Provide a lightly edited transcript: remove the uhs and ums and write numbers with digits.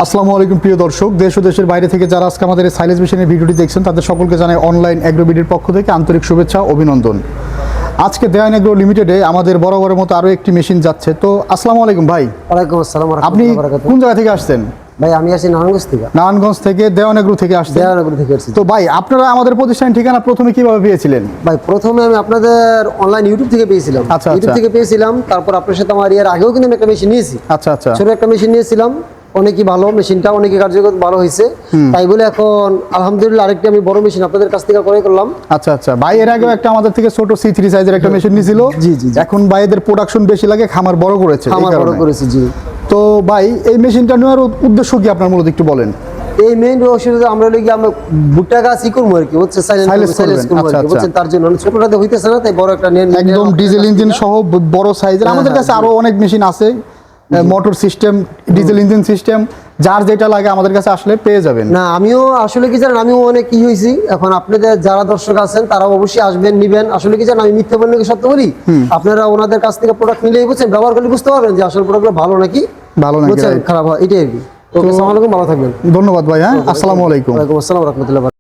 আসসালামু আলাইকুম প্রিয় দর্শক, দেশ ও দেশের বাইরে থেকে যারা আজকে আমাদের এই সাইলেন্স মেশিনের ভিডিওটি দেখছেন তাদের সকলকে জানাই অনলাইন অ্যাগ্রোবিডির পক্ষ থেকে আন্তরিক শুভেচ্ছা অভিনন্দন। আজকে দেয়ান এগ্রো লিমিটেডে আমাদের বরাবরের মতো আরও একটি মেশিন যাচ্ছে। তো আসসালামু আলাইকুম ভাই। ওয়ালাইকুম আসসালাম। আপনি কোন জায়গা থেকে আসছেন? ভাই আমি আসি নারায়ণগঞ্জ থেকে। নারায়ণগঞ্জ থেকে দেওয়ান এগ্রো থেকে আসছেন? দেওয়ান এগ্রো থেকে আসছি। তো ভাই আপনারা আমাদের প্রতিষ্ঠান ঠিকানা প্রথমে কিভাবে পেয়েছিলেন? ভাই প্রথমে আমি আপনাদের অনলাইন ইউটিউব থেকে পেয়েছিলাম। আচ্ছা, ইউটিউব থেকে পেয়েছিলাম, তারপর আপনার সাথে আমার এর আগেও কিন্তু আমি একটা মেশিন নিয়েছি। আচ্ছা আচ্ছা, ছোট একটা মেশিন নিয়েছিলাম, অনেকই ভালো মেশিনটা, অনেকই কার্যকর ভালো হয়েছে। তাই বলে এখন আলহামদুলিল্লাহ আরেকটি আমি বড় মেশিন আপনাদের কাছ থেকে ক্রয় করলাম। আচ্ছা আচ্ছা ভাই, এর আগেও একটা আমাদের থেকে ছোট C3 সাইজের একটা মেশিন নিয়েছিল। জি জি। এখন ভাইদের প্রোডাকশন বেশি লাগে, খামার বড় করেছে। আমার বড় করেছি জি। তো ভাই এই মেশিনটা নেওয়ার উদ্দেশ্য কি আপনার মূলত একটু বলেন। এই মেইন অসুবিধা আমরা লইগে আমরা ভুট্টা গাছ ই করবো আর কি, হচ্ছে সাইলেন্স করবো আর কি, হচ্ছে তার জন্য ছোটটাতে হইতেছে না, তাই বড় একটা নিয়ে একদম ডিজেল ইঞ্জিন সহ বড় সাইজের। আমাদের কাছে আরো অনেক মেশিন আছে, motor system, diesel engine system, যার যেটা লাগে আমাদের কাছে আসলে পেয়ে যাবেন। না আমিও আসলে কি জানেন, আমিও অনেক কি হয়েছি, এখন আপনাদের যারা দর্শক আছেন তারা অবশ্যই আসবেন নিবেন। আসলে কি জানেন, আমি মিথ্যে বললে কি সত্য বলি, আপনারা ওনাদের কাছ থেকে প্রোডাক্ট নিলেই বুঝছেন, ব্যবহার করলে বুঝতে পারবেন যে আসলে প্রোডাক্টগুলো ভালো নাকি ভালো নাকি খারাপ হয়, এটাই আর কি। তো আসসালামু আলাইকুম, ভালো থাকবেন। ধন্যবাদ ভাই। হ্যাঁ, আসসালামু আলাইকুম। ওয়ালাইকুম আসসালাম রাহমাতুল্লাহ।